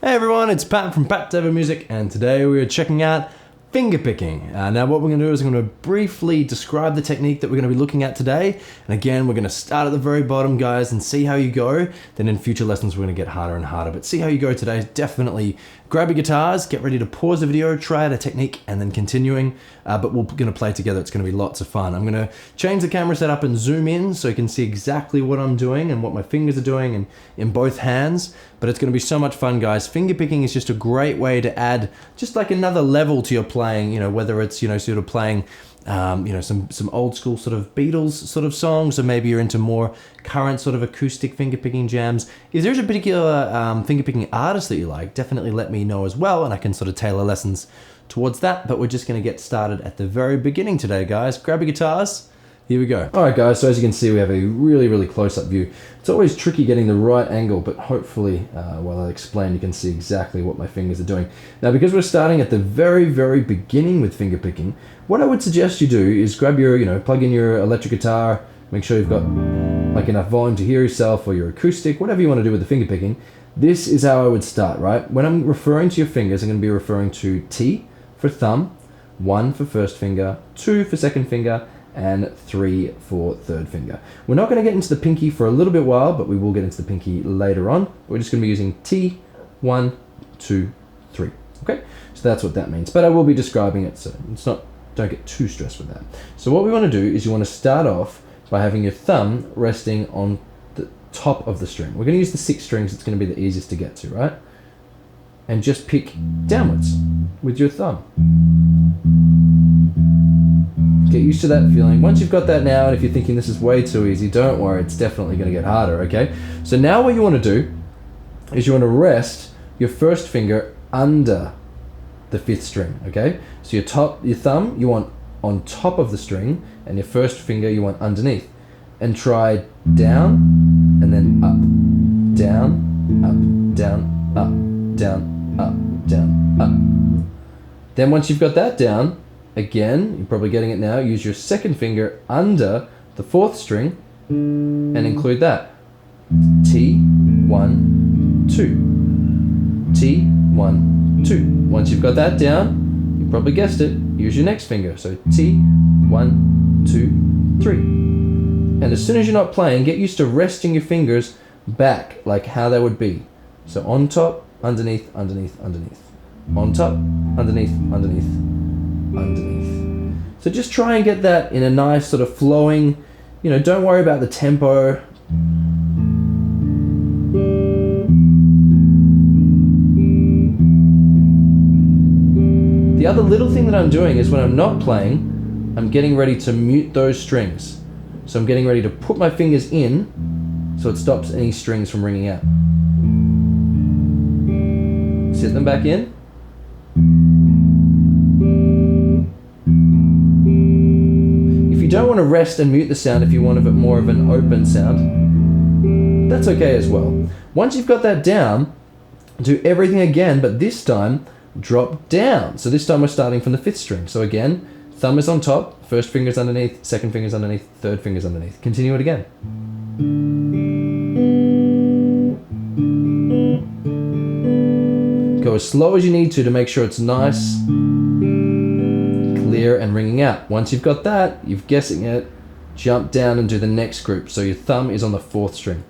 Hey everyone, it's Pat from Pat Devo Music, and today we are checking out fingerpicking. Now what we're going to do is I'm going to briefly describe the technique that we're going to be looking at today. And again, we're going to start at the very bottom, guys, and see how you go. Then in future lessons, we're going to get harder and harder. But see how you go today. Definitely grab your guitars, get ready to pause the video, try out a technique, and then continuing. But we're going to play together. It's going to be lots of fun. I'm going to change the camera setup and zoom in so you can see exactly what I'm doing and what my fingers are doing and in both hands. But it's going to be so much fun, guys. Fingerpicking is just a great way to add just like another level to your playing, you know, whether it's, you know, sort of playing, some old school sort of Beatles sort of songs, or maybe you're into more current sort of acoustic fingerpicking jams. If there's a particular fingerpicking artist that you like, definitely let me know as well, and I can sort of tailor lessons towards that. But we're just going to get started at the very beginning today, guys. Grab your guitars. Here we go. All right, guys, so as you can see, we have a really close-up view. It's always tricky getting the right angle, but hopefully, while I explain, you can see exactly what my fingers are doing. Now, because we're starting at the very beginning with fingerpicking, what I would suggest you do is grab your, plug in your electric guitar, make sure you've got like enough volume to hear yourself, or your acoustic, whatever you want to do with the fingerpicking. This is how I would start, right? When I'm referring to your fingers, I'm going to be referring to T for thumb, 1 for first finger, 2 for second finger, and 3 for third finger. We're not going to get into the pinky for a little bit while, but we will get into the pinky later on. We're just going to be using T, 1, 2, 3. Okay, so that's what that means. But I will be describing it, so don't get too stressed with that. So what we want to do is you want to start off by having your thumb resting on the top of the string. We're going to use the 6 strings. It's going to be the easiest to get to, right? And just pick downwards with your thumb. Get used to that feeling. Once you've got that now, and if you're thinking this is way too easy, don't worry, it's definitely going to get harder, okay? So now what you want to do is you want to rest your first finger under the 5th string, okay? So your thumb you want on top of the string, and your first finger you want underneath. And try down, and then up, down, up, down, up, down, up, down, up. Then once you've got that down, again, you're probably getting it now, use your second finger under the 4th string and include that. T, 1, 2. T, 1, 2. Once you've got that down, you probably guessed it, use your next finger. So T, 1, 2, 3. And as soon as you're not playing, get used to resting your fingers back like how they would be. So on top, underneath, underneath, underneath. On top, underneath, underneath, underneath. So just try and get that in a nice sort of flowing, don't worry about the tempo. The other little thing that I'm doing is when I'm not playing, I'm getting ready to mute those strings. So I'm getting ready to put my fingers in so it stops any strings from ringing out. Sit them back in. If you don't want to rest and mute the sound, if you want more of an open sound, that's okay as well. Once you've got that down, do everything again, but this time drop down. So this time we're starting from the 5th string. So again, thumb is on top, first finger's underneath, second finger's underneath, third finger's underneath. Continue it again. Go as slow as you need to make sure it's nice, clear, and ringing out. Once you've got that, you're guessing it, jump down and do the next group. So your thumb is on the 4th string.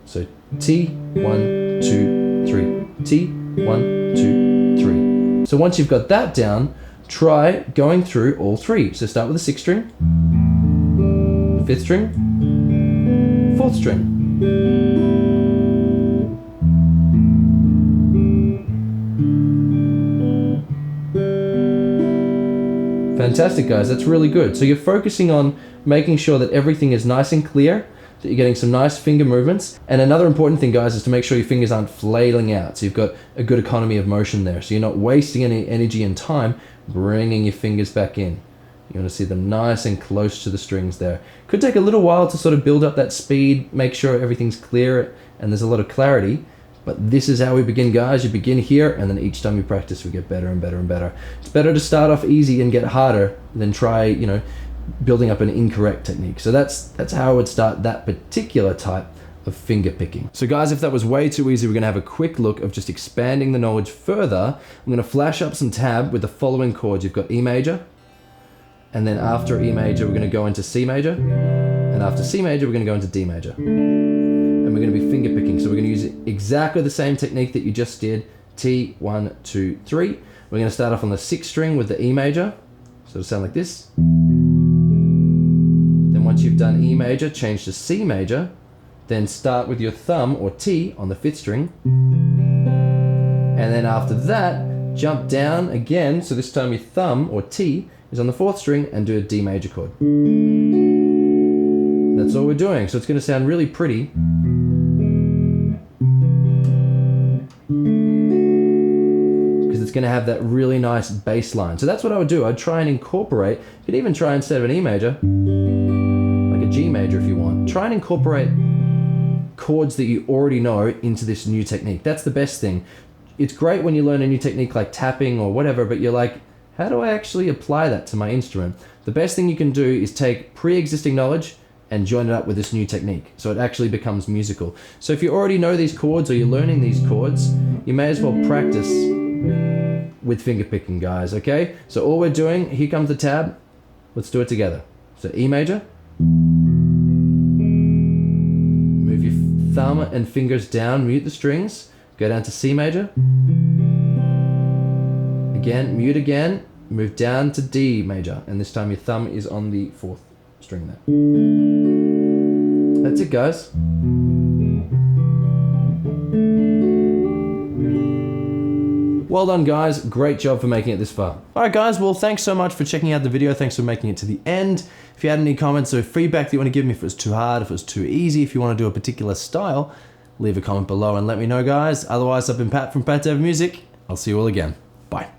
So T, 1, 2, 3. T, 1, 2, 3. So once you've got that down, try going through all 3. So start with the 6th string, 5th string, 4th string. Fantastic, guys, that's really good. So you're focusing on making sure that everything is nice and clear, that you're getting some nice finger movements. And another important thing, guys, is to make sure your fingers aren't flailing out. So you've got a good economy of motion there. So you're not wasting any energy and time bringing your fingers back in. You want to see them nice and close to the strings there. Could take a little while to sort of build up that speed, make sure everything's clear and there's a lot of clarity. But this is how we begin, guys. You begin here, and then each time you practice, we get better and better and better. It's better to start off easy and get harder than try, building up an incorrect technique. So that's how I would start that particular type of finger picking. So guys, if that was way too easy, we're gonna have a quick look of just expanding the knowledge further. I'm gonna flash up some tab with the following chords. You've got E major, and then after E major, we're gonna go into C major, and after C major, we're gonna go into D major. And we're gonna be finger picking. So we're gonna use exactly the same technique that you just did, T, 1, 2, 3. We're gonna start off on the 6th string with the E major. So it'll sound like this. Then once you've done E major, change to C major, then start with your thumb or T on the 5th string. And then after that, jump down again. So this time your thumb or T is on the 4th string and do a D major chord. That's all we're doing. So it's gonna sound really pretty. It's going to have that really nice bass line. So that's what I would do. I'd try and incorporate, you could even try instead of an E major, like a G major if you want, try and incorporate chords that you already know into this new technique. That's the best thing. It's great when you learn a new technique like tapping or whatever, but you're like, how do I actually apply that to my instrument? The best thing you can do is take pre-existing knowledge and join it up with this new technique, so it actually becomes musical. So if you already know these chords or you're learning these chords, you may as well practice with finger picking, guys, okay? So all we're doing, here comes the tab, let's do it together. So E major, move your thumb and fingers down, mute the strings, go down to C major, again, mute again, move down to D major, and this time your thumb is on the 4th string there. That's it, guys. Well done, guys. Great job for making it this far. All right, guys. Well, thanks so much for checking out the video. Thanks for making it to the end. If you had any comments or feedback that you want to give me, if it was too hard, if it was too easy, if you want to do a particular style, leave a comment below and let me know, guys. Otherwise, I've been Pat from Pat Dev Music. I'll see you all again. Bye.